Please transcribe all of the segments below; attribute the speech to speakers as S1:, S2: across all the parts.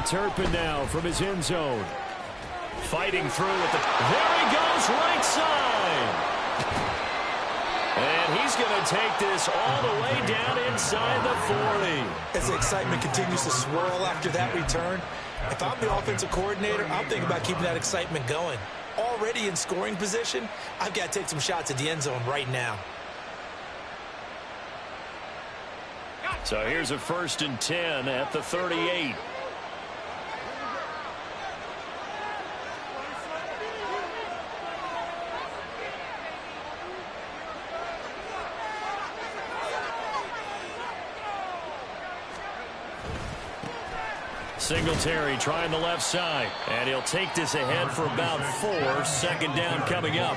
S1: Turpin now from his end zone. Fighting through at the... There he goes, right side. And he's going to take this all the way down inside the 40.
S2: As the excitement continues to swirl after that return, if I'm the offensive coordinator, I'm thinking about keeping that excitement going. Already in scoring position, I've got to take some shots at the end zone right now.
S1: So here's a 1st and 10 at the 38. Singletary trying the left side, and he'll take this ahead for about 4. 2nd down coming up.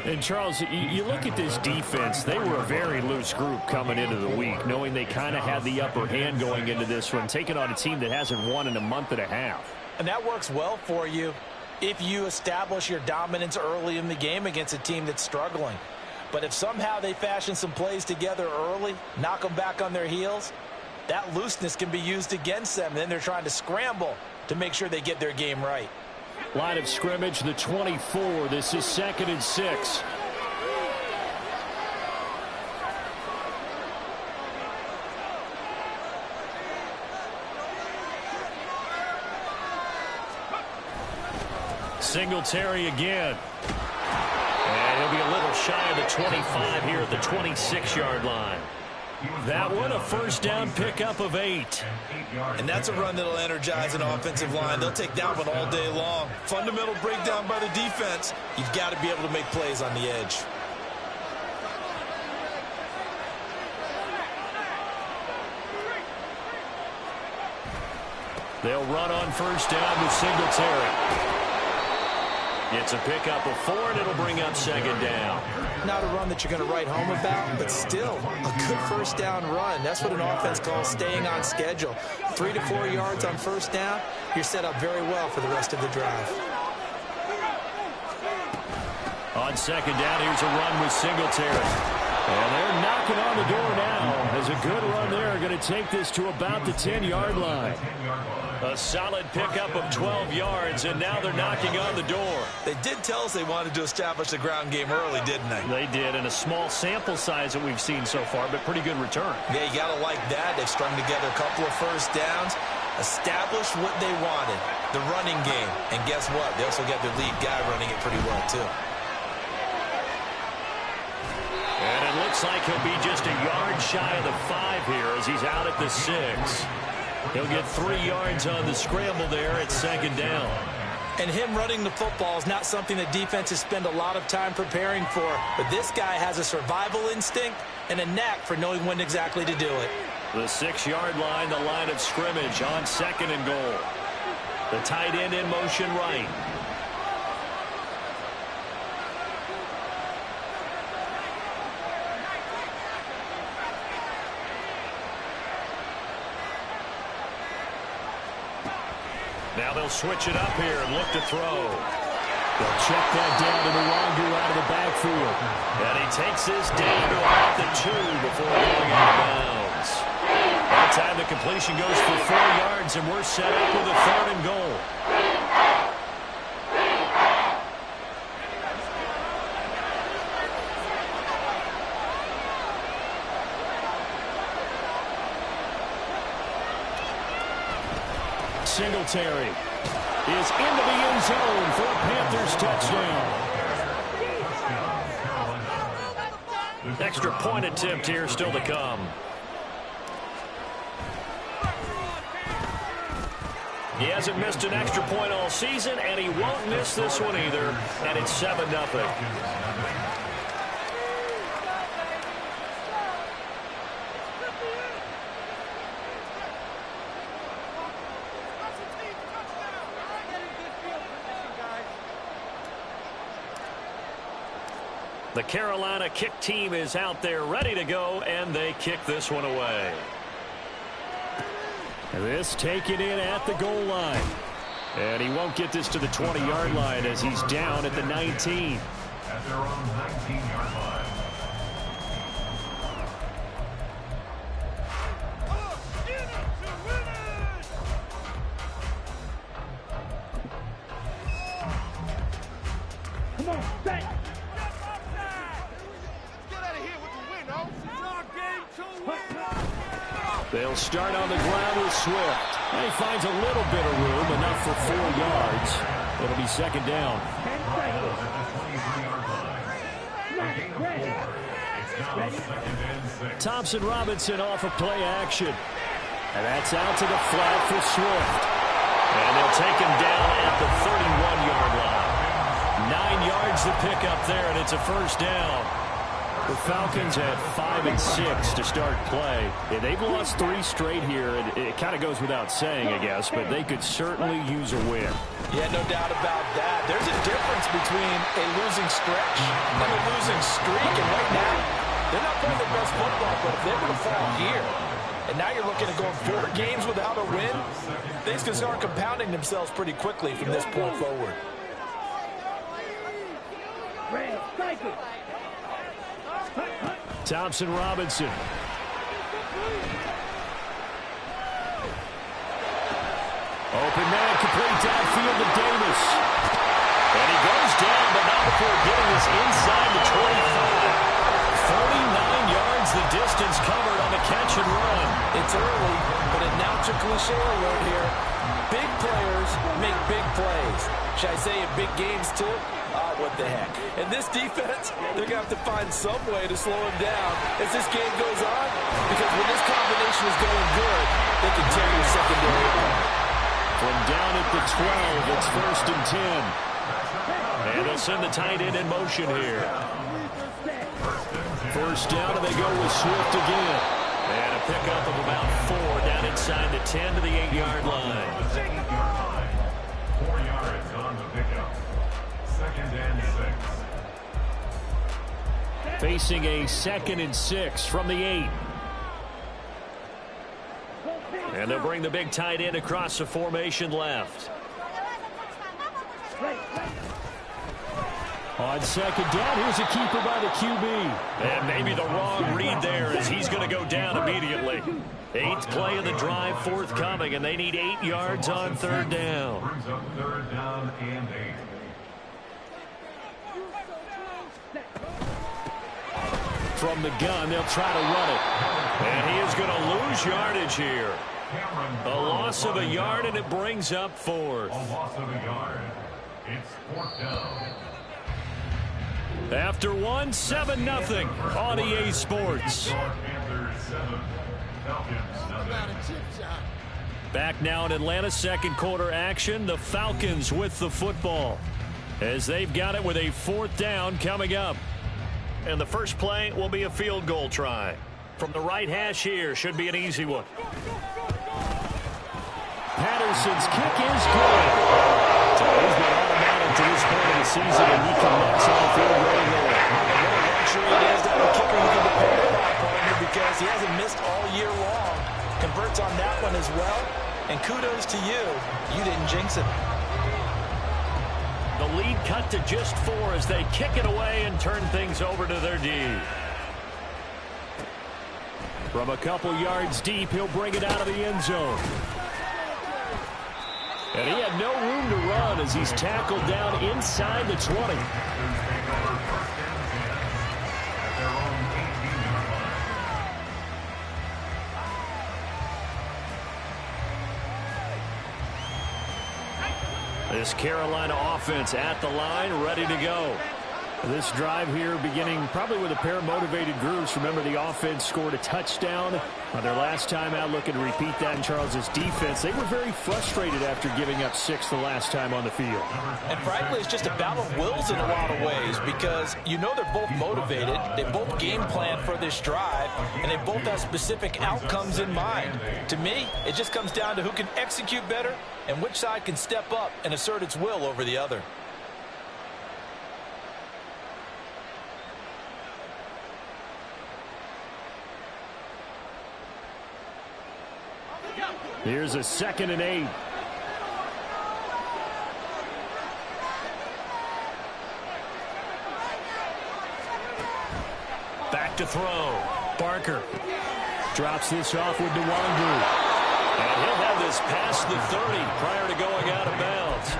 S1: And Charles, you look at this defense, they were a very loose group coming into the week, knowing they kind of had the upper hand going into this one, taking on a team that hasn't won in a month and a half.
S2: And that works well for you if you establish your dominance early in the game against a team that's struggling. But if somehow they fashion some plays together early, knock them back on their heels, that looseness can be used against them. Then they're trying to scramble to make sure they get their game right.
S1: Line of scrimmage, the 24. This is 2nd and 6. Singletary again. And he'll be a little shy of the 25 here at the 26-yard line. That one, a 1st down pickup of 8.
S2: And that's a run that'll energize an offensive line. They'll take that one all day long. Fundamental breakdown by the defense. You've got to be able to make plays on the edge.
S1: They'll run on 1st down with Singletary. It's a pickup of 4, and it'll bring up 2nd down.
S2: Not a run that you're going to write home about, but still a good 1st down run. That's what an offense calls staying on schedule. 3 to 4 yards on 1st down, you're set up very well for the rest of the drive.
S1: On 2nd down, here's a run with Singletary. And they're knocking on the door now. As a good run there, going to take this to about the 10-yard line. A solid pickup of 12 yards, and now they're knocking on the door.
S2: They did tell us they wanted to establish the ground game early, didn't they?
S1: They did, in a small sample size that we've seen so far, but pretty good return.
S2: Yeah, you got to like that. They've strung together a couple of 1st downs, established what they wanted, the running game. And guess what? They also got their lead guy running it pretty well, too.
S1: And it looks like he'll be just a yard shy of the 5 here as he's out at the 6. He'll get 3 yards on the scramble there at 2nd down.
S2: And him running the football is not something that defenses spend a lot of time preparing for. But this guy has a survival instinct and a knack for knowing when exactly to do it.
S1: The 6-yard line, the line of scrimmage on 2nd and goal. The tight end in motion right. Now they'll switch it up here and look to throw. They'll check that down to the Wangu out of the backfield. And he takes this down to about the 2 before going out of bounds. That time the completion goes for 4 yards, and we're set up with a 3rd and goal. Singletary is into the end zone for a Panthers touchdown. Extra point attempt here still to come. He hasn't missed an extra point all season, and he won't miss this one either. And it's 7-0. The Carolina kick team is out there ready to go, and they kick this one away. This taken in at the goal line. And he won't get this to the 20-yard line as he's down at the 19.
S3: At their own 19-yard line.
S1: They'll start on the ground with Swift. And he finds a little bit of room, enough for 4 yards. It'll be second down. Thompson Robinson off of play action. And that's out to the flat for Swift. And they'll take him down at the 31-yard line. 9 yards to pick up there, and it's a first down. The Falcons had 5 and 6 to start play. Yeah, they've lost 3 straight here, and it kind of goes without saying, I guess, but they could certainly use a win.
S2: Yeah, no doubt about that. There's a difference between a losing stretch and a losing streak, and right now, they're not playing their best football, but if they were to fall here, and now you're looking at going 4 games without a win, things can start compounding themselves pretty quickly from this point forward.
S1: Thompson Robinson. Open man, complete downfield to Davis. And he goes down, but not before getting us inside the 25. 49 yards the distance covered on the catch and run.
S2: It's early, but it now to cliche alert here. Big players make big plays. Should I say in big games too? What the heck. And this defense, they're going to have to find some way to slow him down as this game goes on, because when this combination is going good, they can tear your secondary apart.
S1: From down at the 12, it's 1st and 10. And they'll send the tight end in motion here. First down, and they go with Swift again. And a pickup of about 4 down inside the 10 to the 8-yard line.
S3: 4 yards on the pickup. 2nd and 6.
S1: Facing a 2nd and 6 from the 8. And they'll bring the big tight end across the formation left. On 2nd down, here's a keeper by the QB. And maybe the wrong read there as he's going to go down immediately. 8th play of the drive forthcoming, and they need 8 yards on 3rd down.
S3: Brings up 3rd down and 8.
S1: From the gun, they'll try to run it. And he is going to lose yardage here. A loss of a yard, and it brings up 4th.
S3: A loss of a yard. It's 4th down.
S1: After 1, 7-0 on EA Sports.
S3: Panthers 7, Falcons 0.
S1: Back now in Atlanta, 2nd quarter action. The Falcons with the football as they've got it with a 4th down coming up. And the first play will be a field goal try. From the right hash here, should be an easy one. Patterson's kick is good. So he's been automatic to this point of the season, and he connects on the field right away.
S2: And what a luxury it is to have a kicker who can depend upon, partner, because he hasn't missed all year long. Converts on that one as well. And kudos to you. You didn't jinx it.
S1: The lead cut to just 4 as they kick it away and turn things over to their D. From a couple yards deep, he'll bring it out of the end zone. And he had no room to run as he's tackled down inside the 20. This Carolina offense at the line, ready to go. This drive here beginning probably with a pair of motivated groups. Remember, the offense scored a touchdown on their last time out. Looking to repeat that in Charles's defense. They were very frustrated after giving up 6 the last time on the field.
S2: And frankly, it's just a battle of wills in a lot of ways, because you know they're both motivated. They both game plan for this drive, and they both have specific outcomes in mind. To me, it just comes down to who can execute better and which side can step up and assert its will over the other.
S1: Here's a 2nd and 8. Back to throw. Barker drops this off with Nwangu. And he'll have this past the 30 prior to going out of bounds.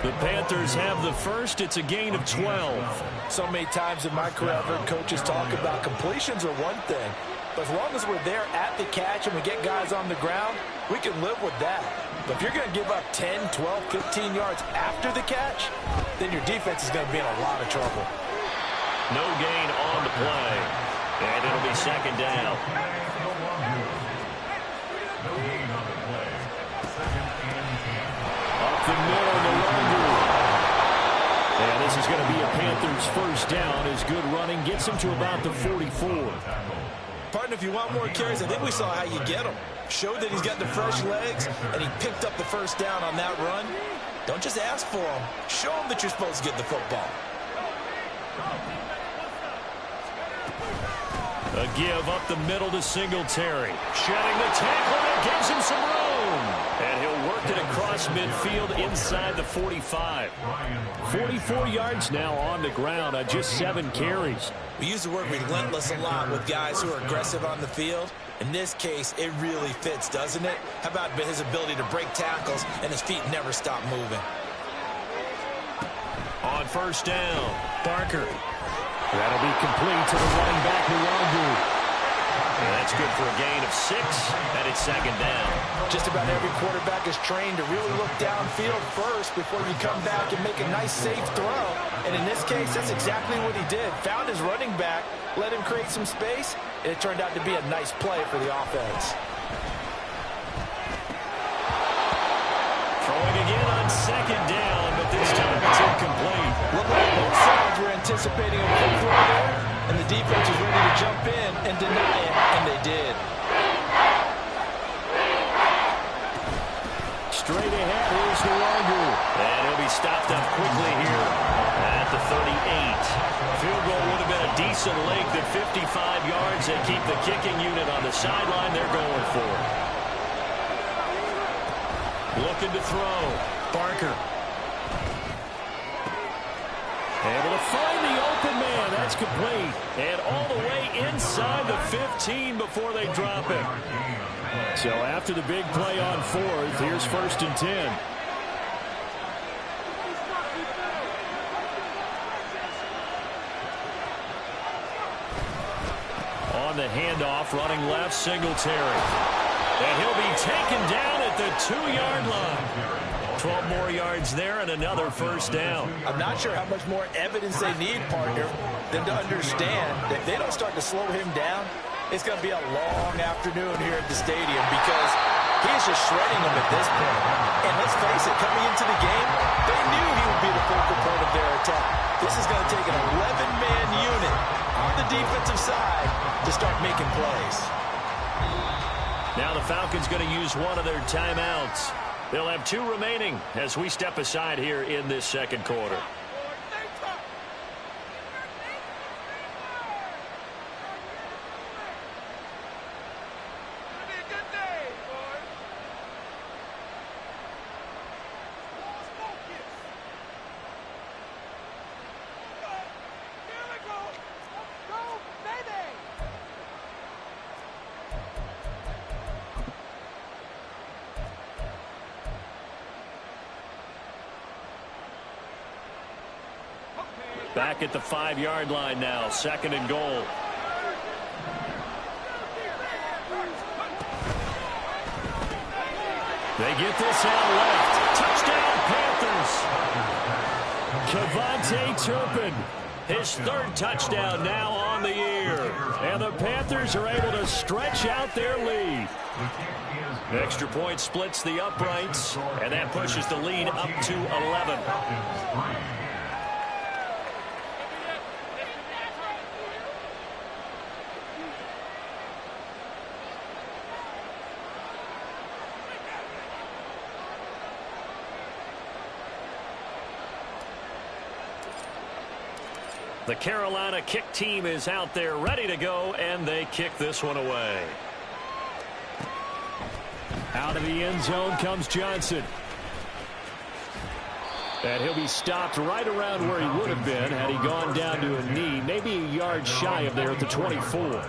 S1: The Panthers have the first. It's a gain of 12.
S2: So many times in my career, I've heard coaches talk about completions are one thing. But as long as we're there at the catch and we get guys on the ground, we can live with that. But if you're going to give up 10, 12, 15 yards after the catch, then your defense is going to be in a lot of trouble.
S1: No gain on the play. And it'll be second down.
S3: No gain on the play. Second and 10.
S1: Up the middle, the Longu. And this is going to be a Panthers first down. His good running gets him to about the 44.
S2: Partner, if you want more carries, I think we saw how you get him. Showed that he's got the fresh legs, and he picked up the first down on that run. Don't just ask for him. Show him that you're supposed to get the football.
S1: A give up the middle to Singletary. Shedding the tackle that gives him some room. And he'll work it across midfield inside the 45. 44 yards now on the ground on just 7 carries.
S2: We use the word relentless a lot with guys who are aggressive on the field. In this case, it really fits, doesn't it? How about his ability to break tackles and his feet never stop moving?
S1: On first down, Barker. That'll be complete to the running back, Nwangu. That's good for a gain of 6, and it's second down.
S2: Just about every quarterback is trained to really look downfield first before you come back and make a nice, safe throw. And in this case, that's exactly what he did. Found his running back, let him create some space, and it turned out to be a nice play for the offense.
S1: Throwing again on second down, but this time it's incomplete.
S2: Look like both sides were anticipating a quick throw there, and the defense was ready to jump in and deny it, and they did.
S1: Straight ahead, here's the Longu. And he'll be stopped up quickly here at the 38. Field goal would have been a decent length at 55 yards. They keep the kicking unit on the sideline. They're going for it. Looking to throw. Barker. Able to find the open man. That's complete. And all the way inside the 15 before they drop it. So after the big play on 4th, here's 1st and 10. On the handoff, running left, Singletary. And he'll be taken down at the 2-yard line. 12 more yards there and another first down.
S2: I'm not sure how much more evidence they need, partner, than to understand that if they don't start to slow him down, it's going to be a long afternoon here at the stadium because he is just shredding them at this point. And let's face it, coming into the game, they knew he would be the focal point of their attack. This is going to take an 11-man unit on the defensive side to start making plays.
S1: Now the Falcons going to use one of their timeouts. They'll have 2 remaining as we step aside here in this second quarter. Back at the 5-yard line now, 2nd and goal. They get this out left. Touchdown, Panthers. Kevontae Turpin, his 3rd touchdown now on the year. And the Panthers are able to stretch out their lead. Extra point splits the uprights, and that pushes the lead up to 11. The Carolina kick team is out there ready to go, and they kick this one away. Out of the end zone comes Johnson. And he'll be stopped right around where he would have been had he gone down to a knee, maybe a yard shy of there at the 24.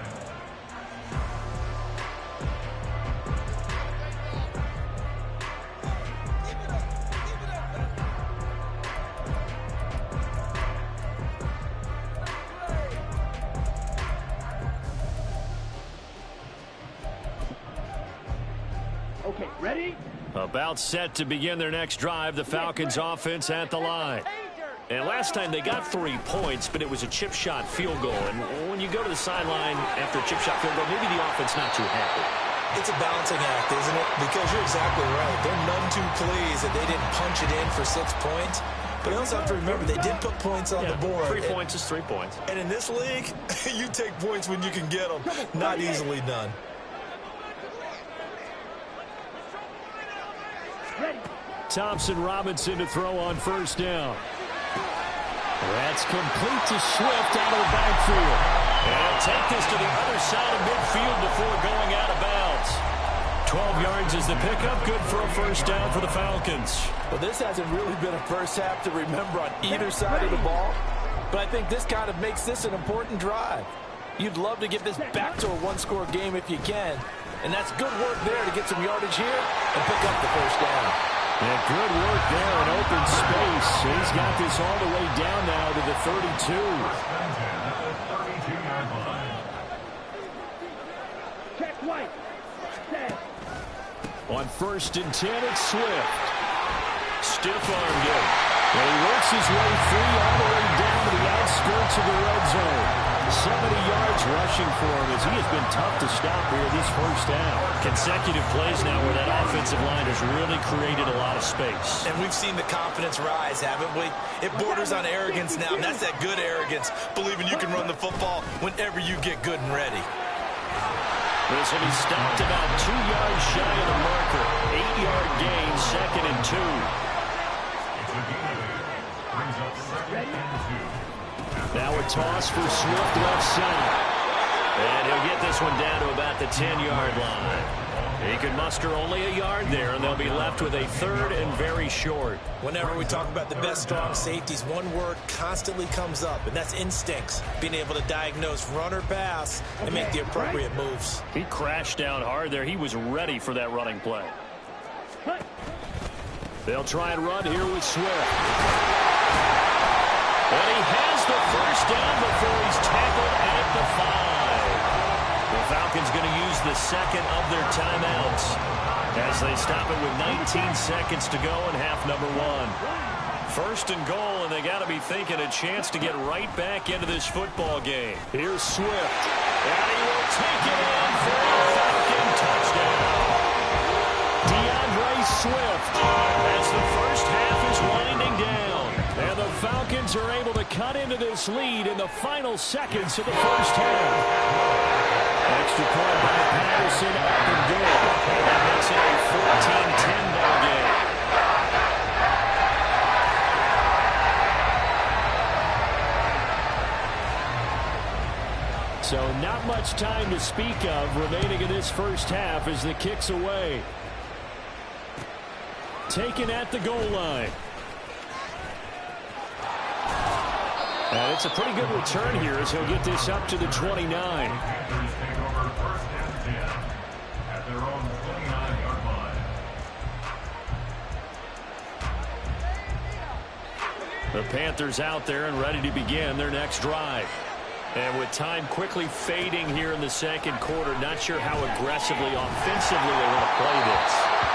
S1: About set to begin their next drive, the Falcons offense at the line. And last time they got 3 points, but it was a chip shot field goal. And when you go to the sideline after a chip shot field goal, maybe the offense not too happy.
S2: It's a balancing act, isn't it? Because you're exactly right. They're none too pleased that they didn't punch it in for 6 points. But you also have to remember, they did put points on the board.
S1: 3 points is 3 points.
S2: And in this league, you take points when you can get them. Not easily done.
S1: Thompson Robinson to throw on first down. That's complete to Swift out of the backfield. And he'll take this to the other side of midfield before going out of bounds. 12 yards is the pickup. Good for a first down for the Falcons.
S2: Well, this hasn't really been a first half to remember on either side of the ball. But I think this kind of makes this an important drive. You'd love to get this back to a one-score game if you can. And that's good work there to get some yardage here and pick up the first down.
S1: And good work there in open space. He's got this all the way down now to the 32.
S4: Check White.
S1: On 1st and 10, it's Swift. Stiff-armed him. And he works his way free all the way down to the outskirts of the red zone. 70 yards rushing for him as he has been tough to stop here this first down. Consecutive plays now where that offensive line has really created a lot of space.
S2: And we've seen the confidence rise, haven't we? It borders on arrogance now, and that's that good arrogance, believing you can run the football whenever you get good and ready.
S1: This will be stopped about 2 yards shy of the marker. 8-yard gain, 2nd and 2.
S3: Brings up 2nd and 2.
S1: Now a toss for Swift left side. And he'll get this one down to about the 10-yard line. He can muster only a yard there, and they'll be left with a 3rd and very short.
S2: Whenever we talk about the best strong safeties, one word constantly comes up, and that's instincts. Being able to diagnose run or pass and make the appropriate moves.
S1: He crashed down hard there. He was ready for that running play. They'll try and run here with Swift. And he has the first down before he's tackled at the 5. The Falcons going to use the 2nd of their timeouts as they stop it with 19 seconds to go in half number 1. 1st and goal, and they got to be thinking a chance to get right back into this football game. Here's Swift, and he will take it in for a Falcon touchdown. DeAndre Swift as the first half is winding down. And the Falcons are able to cut into this lead in the final seconds of the first half. Extra point by Patterson, up and good. That makes it a 14-10 ball game. So not much time to speak of remaining in this first half as the kick's away. Taken at the goal line. And it's a pretty good return here as he'll get this up to the 29.
S3: Panthers take over 1st and 10 at their own 29-yard line.
S1: The Panthers out there and ready to begin their next drive. And with time quickly fading here in the 2nd quarter, not sure how aggressively, offensively they want to play this.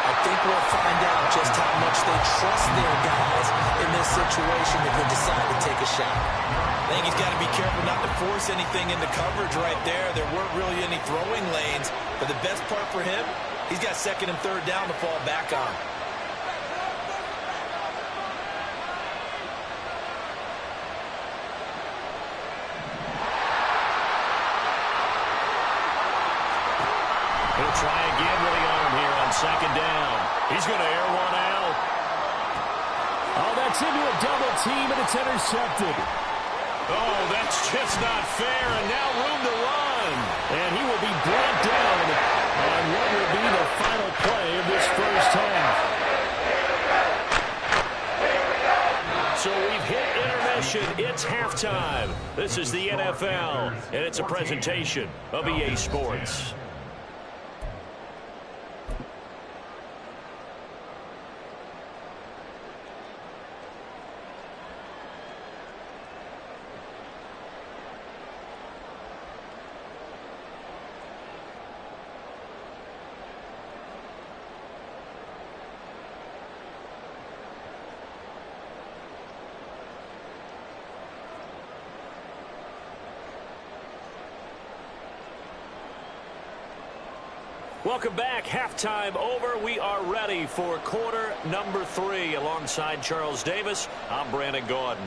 S2: I think we'll find out just how much they trust their guys in this situation if they decide to take a shot. I think he's got to be careful not to force anything into coverage right there. There weren't really any throwing lanes, but the best part for him, he's got 2nd and 3rd down to fall back on.
S1: He'll try again with the arm here on 2nd down. He's going to air one out. Oh, that's into a double team, and it's intercepted. Oh, that's just not fair, and now room to run. And he will be brought down on what will be the final play of this first half. So we've hit intermission. It's halftime. This is the NFL, and it's a presentation of EA Sports. Welcome back. Halftime over. We are ready for quarter number 3. Alongside Charles Davis, I'm Brandon Gaudin.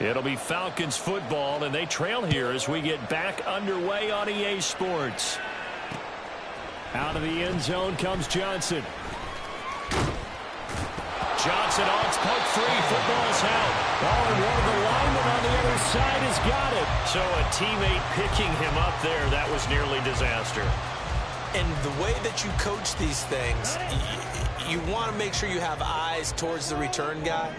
S1: It'll be Falcons football, and they trail here as we get back underway on EA Sports. Out of the end zone comes Johnson. Johnson on poke free. Football's out. Oh, and one of the linemen on the other side has got it. So a teammate picking him up there, that was nearly disaster.
S2: And the way that you coach these things, you want to make sure you have eyes towards the return guy,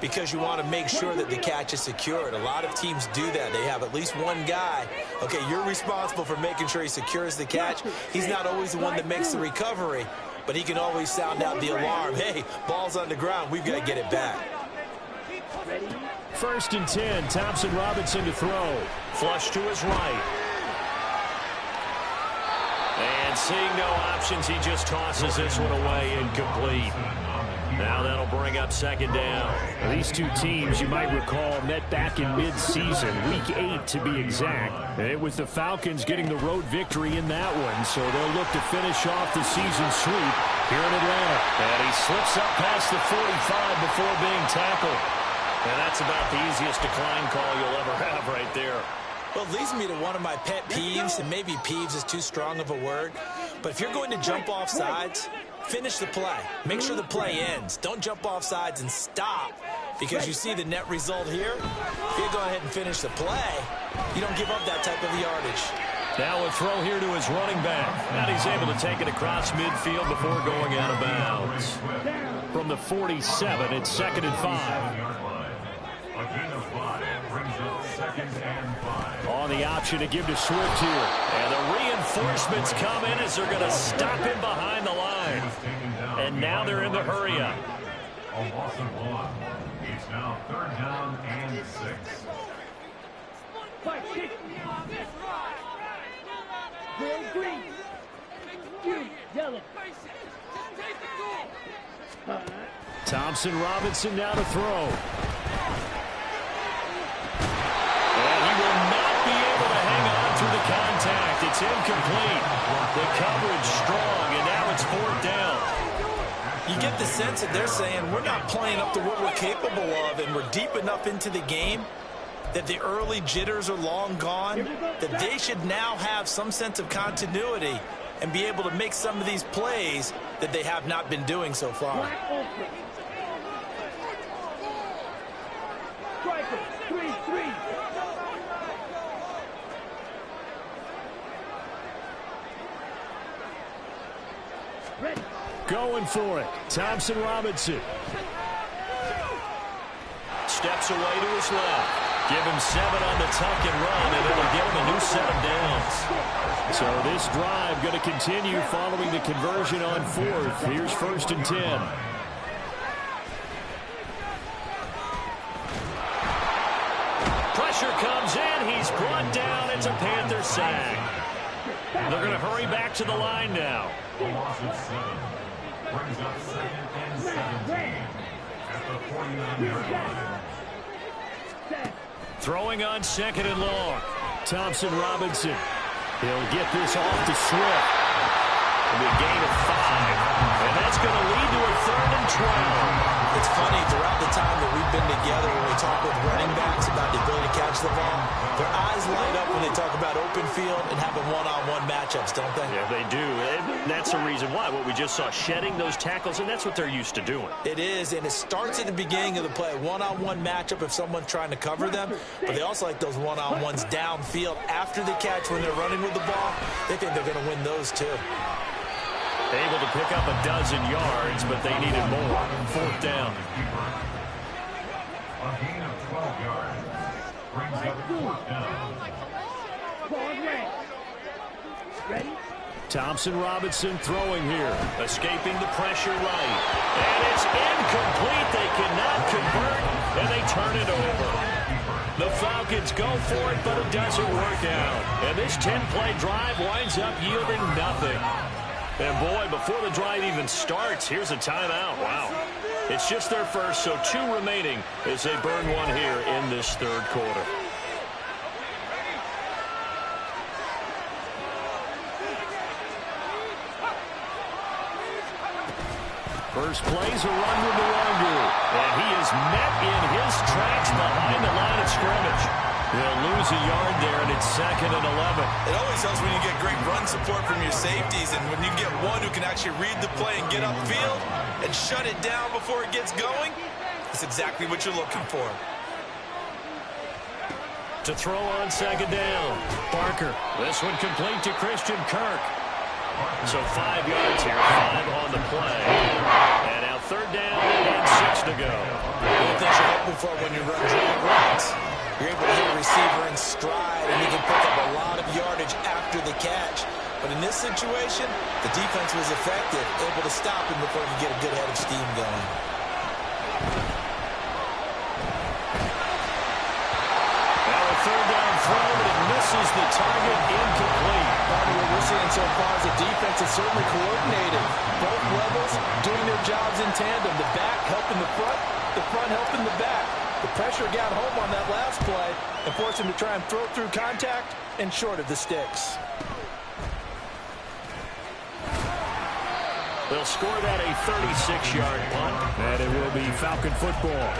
S2: because you want to make sure that the catch is secured. A lot of teams do that. They have at least one guy. Okay, you're responsible for making sure he secures the catch. He's not always the one that makes the recovery, but he can always sound out the alarm. Hey, ball's on the ground. We've got to get it back.
S1: 1st and 10. Thompson Robinson to throw. Flush to his right. And seeing no options, he just tosses this one away incomplete. Now that'll bring up 2nd down.
S5: Now, these two teams, you might recall, met back in mid-season, week 8 to be exact. And it was the Falcons getting the road victory in that one, so they'll look to finish off the season sweep here in Atlanta.
S1: And he slips up past the 45 before being tackled. And that's about the easiest decline call you'll ever have right there.
S2: Well, it leads me to one of my pet peeves, and maybe peeves is too strong of a word, but if you're going to jump off sides, finish the play. Make sure the play ends. Don't jump off sides and stop, because you see the net result here. If you go ahead and finish the play, you don't give up that type of yardage.
S1: Now a throw here to his running back. And he's able to take it across midfield before going out of bounds.
S5: From the 47, it's 2nd and 5.
S3: A gain of 5 brings up 2nd and 5.
S5: On the option to give to Swift here.
S1: And the reinforcements come in as they're going to stop him behind the line. And now they're in the hurry-up.
S3: A loss of 1. It's now 3rd down and 6.
S4: Green. You, yellow.
S5: Thompson Robinson now to throw.
S1: And he will not be able to hang on through the contact. It's incomplete. The coverage strong, and now it's 4th down.
S2: You get the sense that they're saying we're not playing up to what we're capable of, and we're deep enough into the game that the early jitters are long gone, that they should now have some sense of continuity and be able to make some of these plays that they have not been doing so far.
S4: Striker, 3-3. Ready.
S5: Going for it. Thompson Robinson.
S1: Steps away to his left. Give him 7 on the tuck and run, and it'll give him a new set of downs.
S5: So this drive going to continue following the conversion on 4th. Here's 1st and 10.
S1: Pressure comes in. He's brought down. It's a Panther sack. They're going to hurry back to the line now.
S3: A loss of 7 brings up 2nd and 17 at the 49-yard line.
S1: Throwing on 2nd and long.
S5: Thompson Robinson. He'll get this off to Swift.
S1: A gain of 5. And that's going to lead to a 3rd and 12.
S2: It's funny, throughout the time that we've been together, when we talk with running backs about the ability to catch the ball, their eyes light up when they talk about open field and having one-on-one matchups, don't they?
S1: Yeah, they do. And that's the reason why. What we just saw, shedding those tackles, and that's what they're used to doing.
S2: It is, and it starts at the beginning of the play. One-on-one matchup if someone's trying to cover them, but they also like those one-on-ones downfield after the catch when they're running with the ball. They think they're going to win those too.
S1: Able to pick up a 12 yards, but they needed more. 4th down.
S3: A gain of 12 yards brings up 4th down.
S4: Ball red. Ready?
S5: Thompson Robinson throwing here.
S1: Escaping the pressure right. And it's incomplete. They cannot convert, and they turn it over. The Falcons go for it, but it doesn't work out. And this 10-play drive winds up yielding nothing. And boy, before the drive even starts, here's a timeout. Wow. It's just their first, so 2 remaining as they burn one here in this third quarter.
S5: First play's a run with Luongo, and he is met in his tracks behind the line of scrimmage. They'll lose a yard there, and it's 2nd and 11.
S2: It always helps when you get great run support from your safeties, and when you get one who can actually read the play and get upfield and shut it down before it gets going, that's exactly what you're looking for.
S1: To throw on 2nd down, Barker. This one complete to Christian Kirk. So 5 yards here, 5 on the play. And now 3rd down and 6 to go.
S2: One thing you're hoping for when you run drag routes, you're able to hit a receiver in stride, and you can pick up a lot of yardage after the catch. But in this situation, the defense was effective, able to stop him before he could get a good head of steam going.
S1: Now a 3rd down throw, but it misses the target, incomplete.
S2: What we're seeing so far is the defense is certainly coordinated. Both levels doing their jobs in tandem. The back helping the front helping the back. The pressure got home on that last play and forced him to try and throw through contact and short of the sticks.
S1: They'll score that a 36-yard punt.
S5: And it will be Falcon football.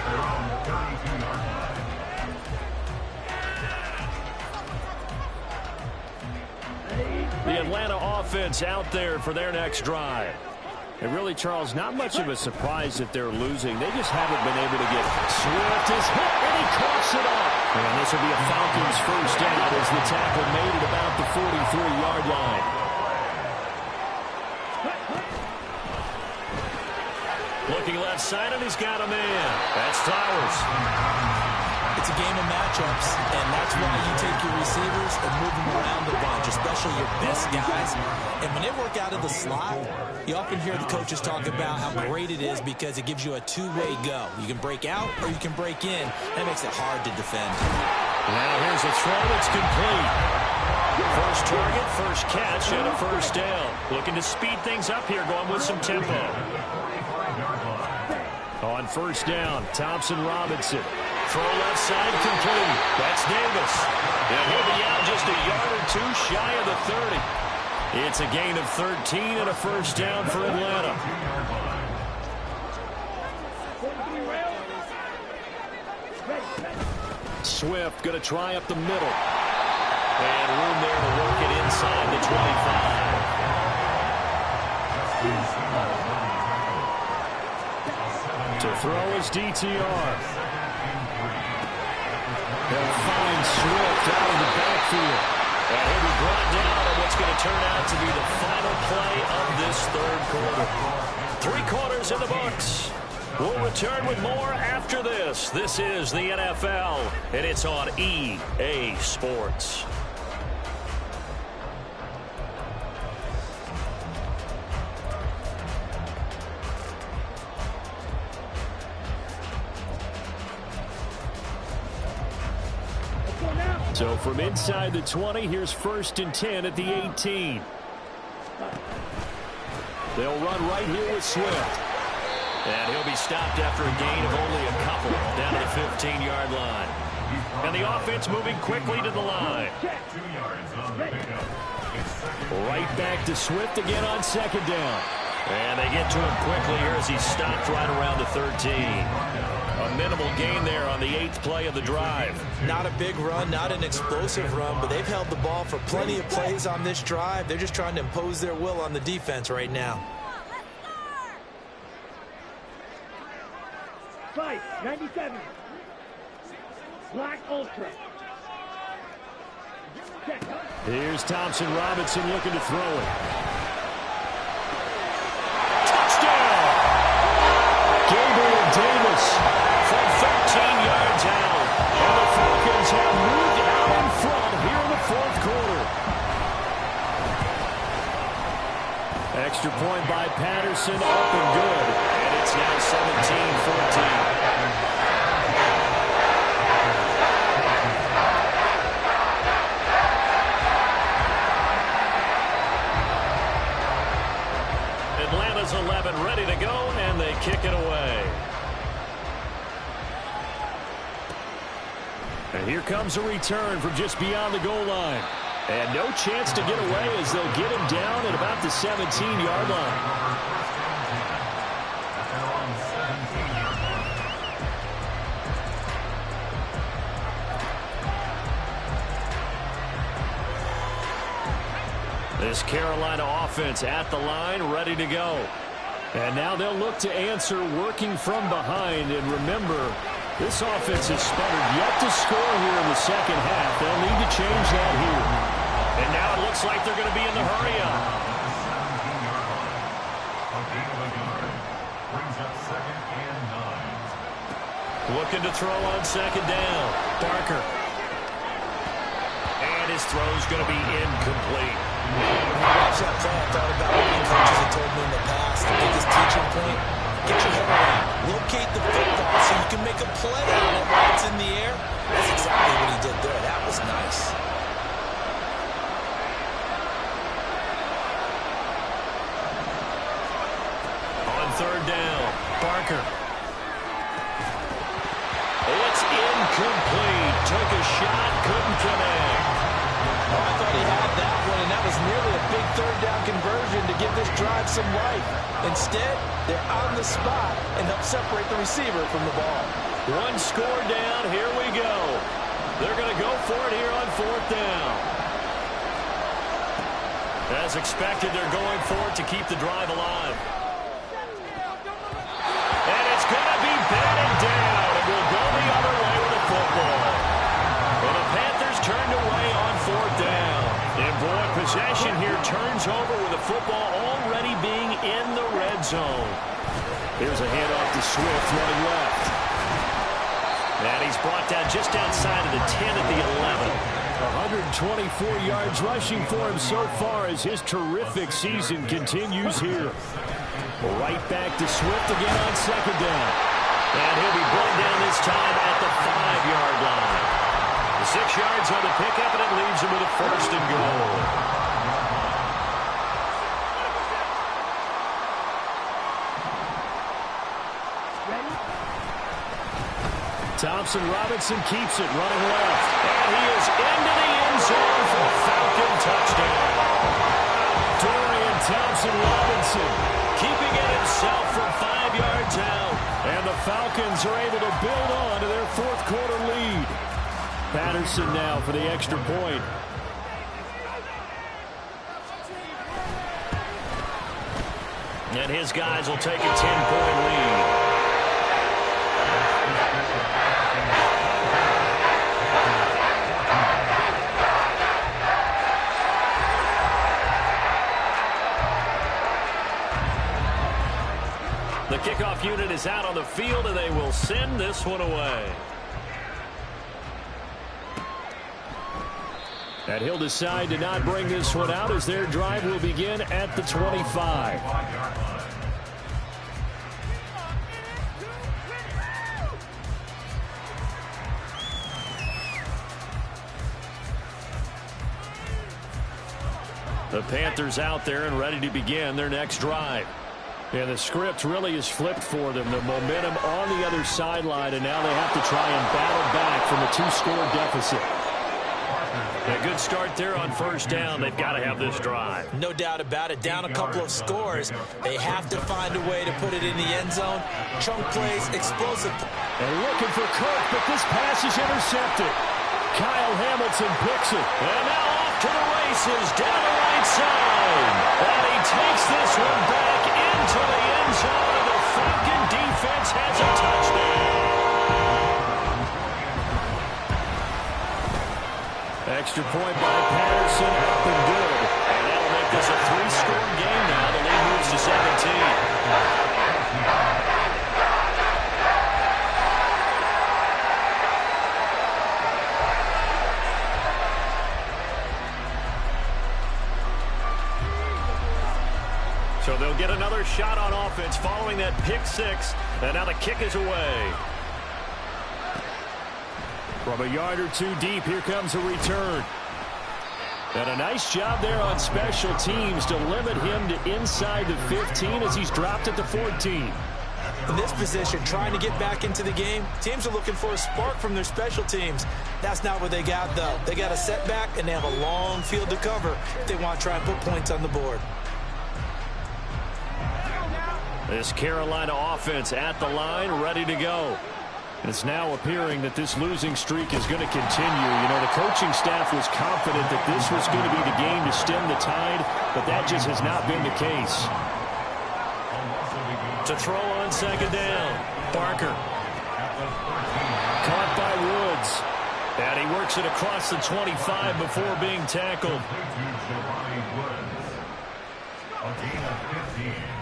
S1: The Atlanta offense out there for their next drive.
S5: And really, Charles, not much of a surprise that they're losing. They just haven't been able to get Swift is hit, and he coughs it up. And this will be a Falcons first down as the tackle made it about the 43-yard line.
S1: Looking left side, and he's got a man. That's Flowers.
S2: It's a game of matchups, and that's why you take your receivers and move them around a bunch, especially your best guys. And when they work out of the slot, you often hear the coaches talk about how great it is because it gives you a two-way go. You can break out or you can break in. That makes it hard to defend.
S1: Now here's a throw that's complete. First target, first catch, and a first down. Looking to speed things up here, going with some tempo.
S5: On first down, Thompson Robinson.
S1: Throw left side complete. That's Davis. And he'll be out just a yard or two shy of the 30. It's a gain of 13 and a first down for Atlanta.
S5: Swift going to try up the middle.
S1: And room there to work it inside the 25.
S5: To throw his DTR. They'll find Swift out of the backfield.
S1: And he'll be brought down on what's going to turn out to be the final play of this third quarter. 3 quarters in the books. We'll return with more after this. This is the NFL, and it's on EA Sports.
S5: So from inside the 20, here's 1st and 10 at the 18. They'll run right here with Swift.
S1: And he'll be stopped after a gain of only a couple down to the 15-yard line. And the offense moving quickly to the line.
S5: Right back to Swift again on 2nd down.
S1: And they get to him quickly here as he's stopped right around the 13. A minimal gain there on the 8th play of the drive.
S2: Not a big run, not an explosive run, but they've held the ball for plenty of plays on this drive. They're just trying to impose their will on the defense right now.
S4: Fight, 97. Black Ultra.
S5: Here's Thompson Robinson looking to throw it.
S1: Touchdown!
S5: Gabriel Davis
S1: from 13 yards out.
S5: And the Falcons have moved out in front here in the 4th quarter. by Patterson, up and good.
S1: And it's now 17-14. Atlanta's 11 ready to go, and they kick it away.
S5: And here comes a return from just beyond the goal line. And no chance to get away as they'll get him down at about the 17-yard line. This Carolina offense at the line, ready to go. And now they'll look to answer working from behind. And remember, this offense has sputtered yet to score here in the second half. They'll need to change that here.
S1: And now it looks like they're going to be in the hurry-up. Looking to throw on second down. Barker. And his throw's going to be incomplete.
S2: Watch that play. I thought about what the coaches have told me in the past. The biggest teaching point, get your head around. Locate the football so you can make a play on it while it's in the air. That's exactly what he did there. That was nice.
S1: On third down, Barker. It's incomplete. Took a shot, couldn't connect.
S2: Oh, I thought he had that one, and that was nearly a big third down conversion to give this drive some life. Instead, they're on the spot and help separate the receiver from the ball.
S1: One score down. Here we go. They're going to go for it here on fourth down. As expected, they're going for it to keep the drive alive. And it's going to be batted down. It will go the other way with the football. Well, the Panthers turned away on fourth down. And boy, possession here turns over with the football already being in the red zone.
S5: Here's a handoff to Swift running left.
S1: And he's brought down just outside of the 10 at the 11.
S5: 124 yards rushing for him so far as his terrific season continues here. Right back to Swift again on second down.
S1: And he'll be brought down this time at the 5-yard line. 6 yards on the pickup, and it leaves him with a first and goal.
S5: Thompson Robinson keeps it running left.
S1: And he is into the end zone for a Falcon touchdown.
S5: Dorian Thompson-Robinson keeping it himself from 5 yards out. And the Falcons are able to build on to their fourth quarter lead. Patterson now for the extra point.
S1: And his guys will take a 10-point lead. The kickoff unit is out on the field, and they will send this one away.
S5: And he'll decide to not bring this one out as their drive will begin at the 25.
S1: The Panthers out there and ready to begin their next drive.
S5: Yeah, the script really is flipped for them. The momentum on the other sideline, and now they have to try and battle back from a 2-score deficit.
S1: A good start there on first down. They've got to have this drive.
S2: No doubt about it. Down a couple of scores. They have to find a way to put it in the end zone. Chunk plays, explosive.
S5: And looking for Kirk, but this pass is intercepted. Kyle Hamilton picks it.
S1: And now off to the races down the right side. And he takes this one back into the end zone. And the Falcon defense has a touchdown.
S5: Extra point by Patterson, up and good.
S1: And that'll make this a 3-score game now. The lead moves to 17. So they'll They'll get another shot on offense following that pick six. And now the kick is away.
S5: From a yard or two deep, here comes a return. And a nice job there on special teams to limit him to inside the 15 as he's dropped at the 14.
S2: In this position, trying to get back into the game, teams are looking for a spark from their special teams. That's not what they got, though. They got a setback, and they have a long field to cover if they want to try and put points on the board.
S1: This Carolina offense at the line, ready to go. And it's now appearing that this losing streak is going to continue. You know, the coaching staff was confident that this was going to be the game to stem the tide, but that just has not been the case. To throw on second down, Barker. Caught by Woods. And he works it across the 25 before being tackled.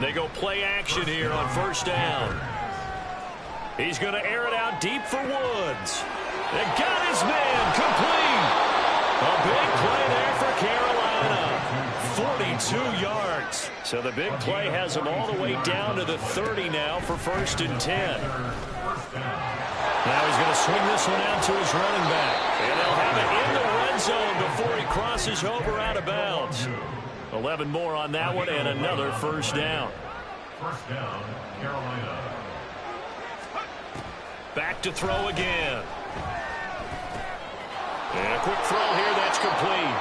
S1: They go play action here on first down. He's going to air it out deep for Woods. They got his man complete. A big play there for Carolina. 42 yards. So the big play has him all the way down to the 30 now for 1st and 10. Now he's going to swing this one out to his running back. And they'll have it in the red zone before he crosses over out of bounds. 11 more on that one and another first down.
S3: First down, Carolina.
S1: Back to throw again. And a quick throw here, that's complete.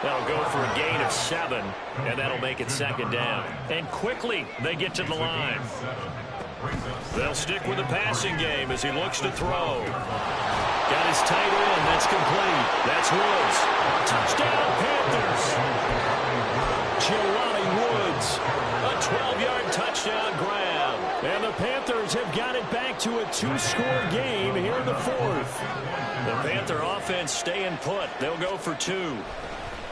S1: That'll go for a gain of 7, and that'll make it second down. And quickly, they get to the line. They'll stick with the passing game as he looks to throw. Got his tight end, that's complete. That's Woods. Touchdown, Panthers. Jelani Woods. A 12-yard touchdown grab.
S5: And the Panthers have got it back to a 2-score game here in the 4th.
S1: The Panther offense staying put. They'll go for 2.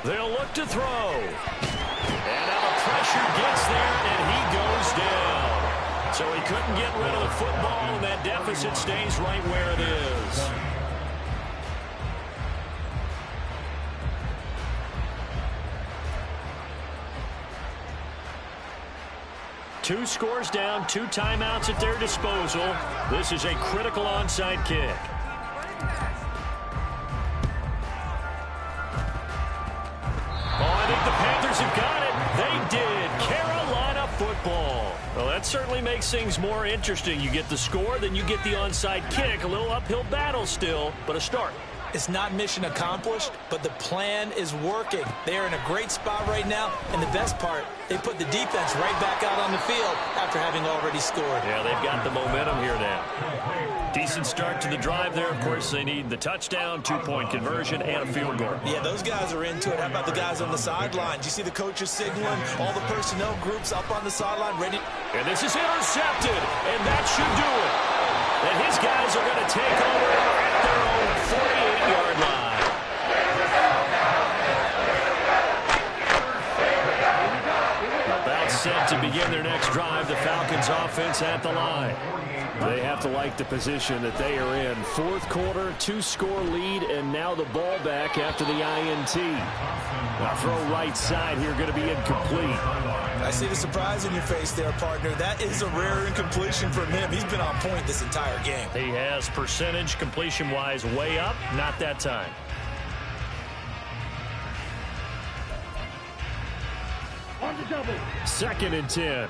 S1: They'll look to throw. And now the pressure gets there, and he goes down. So he couldn't get rid of the football, and that deficit stays right where it is. Two scores down, 2 timeouts at their disposal. This is a critical onside kick. Oh, I think the Panthers have got it. They did. Carolina football. Well, that certainly makes things more interesting. You get the score, then you get the onside kick. A little uphill battle still, but a start.
S2: It's not mission accomplished, but the plan is working. They are in a great spot right now, and the best part, they put the defense right back out on the field after having already scored.
S1: Yeah, they've got the momentum here now. Decent start to the drive there. Of course, they need the touchdown, 2-point conversion, and a field goal.
S2: Yeah, those guys are into it. How about the guys on the sideline? Do you see the coaches signaling? All the personnel groups up on the sideline ready.
S1: And this is intercepted, and that should do it. And his guys are going to take over at their own 48-yard line. About set to begin their next drive. The Falcons offense at the line.
S5: They have to like the position that they are in. 4th quarter, 2-score lead, and now the ball back after the INT. Now throw right side here, going to be incomplete.
S2: I see the surprise in your face there, partner. That is a rare incompletion from him. He's been on point this entire game.
S1: He has percentage completion-wise way up. Not that time.
S4: On the double.
S5: 2nd and 10.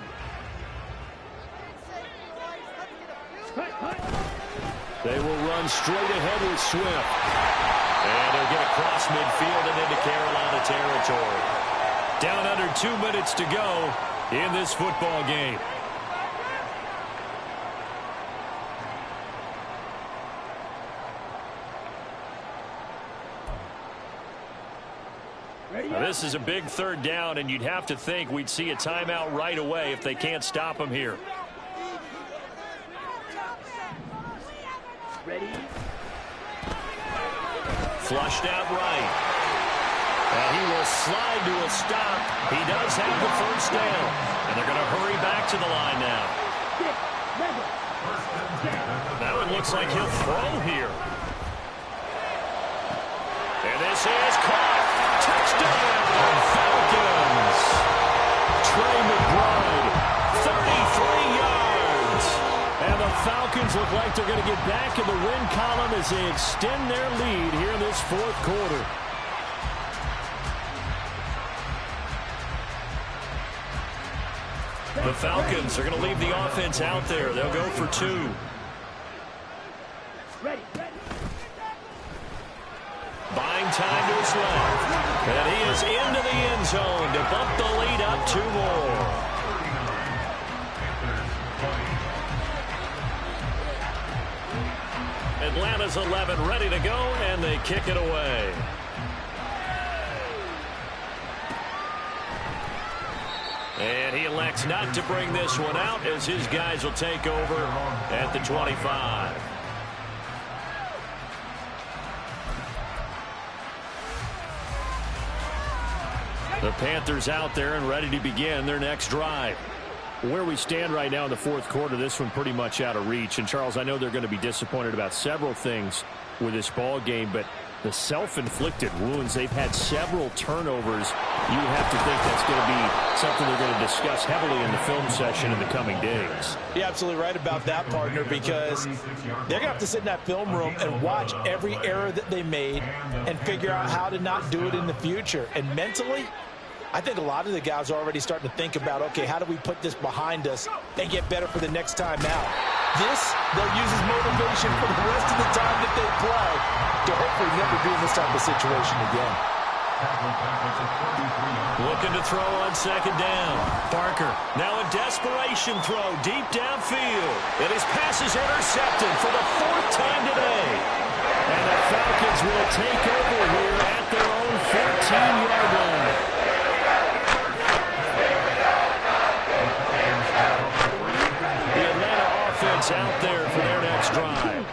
S5: They will run straight ahead with Swift.
S1: And they'll get across midfield and into Carolina territory. Down under 2 minutes to go in this football game. Now, this is a big 3rd down, and you'd have to think we'd see a timeout right away if they can't stop him here.
S4: Ready?
S1: Flushed out right. And he will slide to a stop. He does have the 1st down. And they're going to hurry back to the line now. That one looks like he'll throw here. And this is caught. Touchdown, Falcons. Trey McBride
S5: Falcons look like they're going to get back in the win column as they extend their lead here in this fourth quarter. The Falcons are going to leave the offense out there. They'll go for 2.
S4: Ready.
S5: Buying time to his left. And he is into the end zone to bump the lead up 2 more. Atlanta's 11 ready to go, and they kick it away. And he elects not to bring this one out as his guys will take over at the 25. The Panthers out there and ready to begin their next drive. Where we stand right now in the fourth quarter, this one pretty much out of reach. And, Charles, I know they're going to be disappointed about several things with this ball game, but the self-inflicted wounds, they've had several turnovers. You would have to think that's going to be something they're going to discuss heavily in the film session in the coming days.
S2: You're absolutely right about that, partner, because they're going to have to sit in that film room and watch every error that they made and figure out how to not do it in the future. And mentally, I think a lot of the guys are already starting to think about, okay, how do we put this behind us and get better for the next time out? This, they'll use as motivation for the rest of the time that they play to hopefully never be in this type of situation again.
S5: Looking to throw on second down. Parker, now a desperation throw deep downfield. And his pass is intercepted for the 4th time today. And the Falcons will take over here at their own 14-yard line. Out there for their next drive.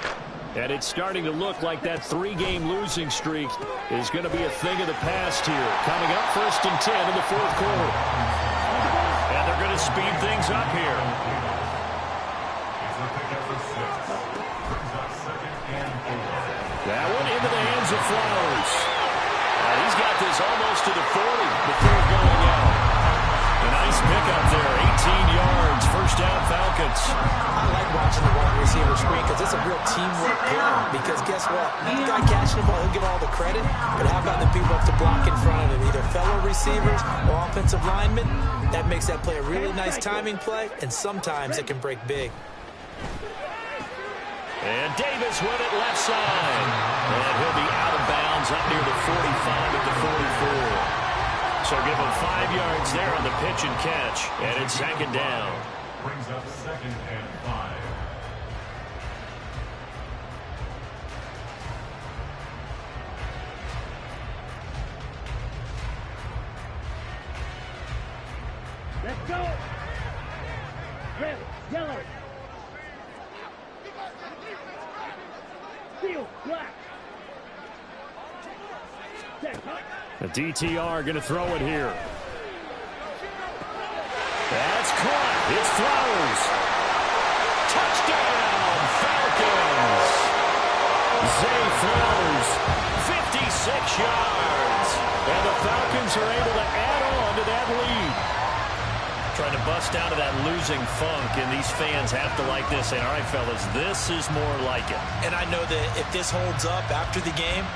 S5: And it's starting to look like that 3-game losing streak is going to be a thing of the past here. Coming up 1st and 10 in the fourth quarter. And they're going to speed things up here. That one into the hands of Flowers. He's got this almost to the 40 before going out. A nice pickup there, 18 yards, first down Falcons.
S2: I like watching the wide receiver screen because it's a real teamwork play. Because guess what? The guy catching the ball, he'll get all the credit. But how about the people up to block in front of him? Either fellow receivers or offensive linemen. That makes that play a really nice timing play, and sometimes it can break big.
S5: And Davis with it left side. And he'll be out of bounds up near the 45 at the 44. So give him 5 yards there on the pitch and catch. And it's second down.
S3: Brings up 2nd and 5.
S4: Let's go. Red, yellow. Steel, black.
S5: The DTR going to throw it here. That's caught. It's Flowers. Touchdown, Falcons. Zay Flowers, 56 yards. And the Falcons are able to add on to that lead. Trying to bust out of that losing funk, and these fans have to like this. Saying, all right, fellas, this is more like it.
S2: And I know that if this holds up after the game,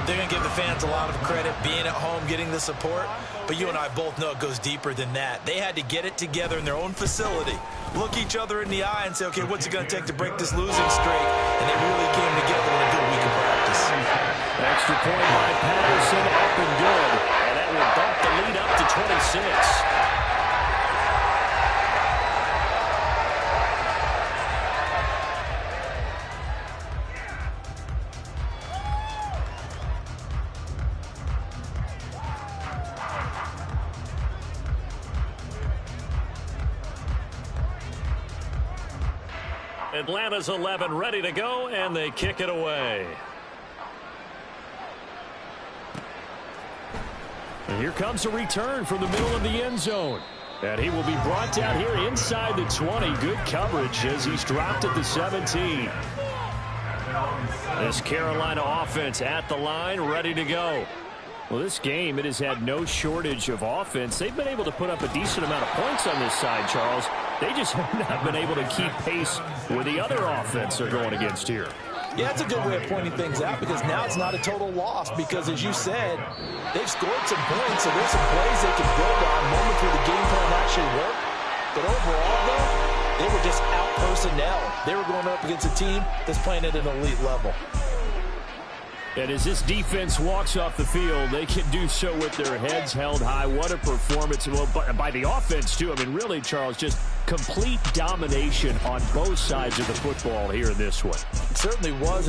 S2: they're going to give the fans a lot of credit, being at home, getting the support. But you and I both know it goes deeper than that. They had to get it together in their own facility, look each other in the eye and say, okay, what's it going to take to break this losing streak? And they really came together in a good week of practice.
S5: Extra point by Patterson, up and good. And that will bump the lead up to 26. Atlanta's 11 ready to go, and they kick it away. And here comes a return from the middle of the end zone. And he will be brought down here inside the 20. Good coverage as he's dropped at the 17. This Carolina offense at the line, ready to go. Well, this game, it has had no shortage of offense. They've been able to put up a decent amount of points on this side, Charles. They just have not been able to keep pace with the other offense they're going against here.
S2: Yeah, that's a good way of pointing things out because now it's not a total loss because, as you said, they've scored some points, so there's some plays they can build on, moments where the game plan actually worked. But overall, though, they were just out personnel. They were going up against a team that's playing at an elite level.
S5: And as this defense walks off the field, they can do so with their heads held high. What a performance. Well, by the offense, too. I mean, really, Charles, just complete domination on both sides of the football here in this one.
S2: It certainly was.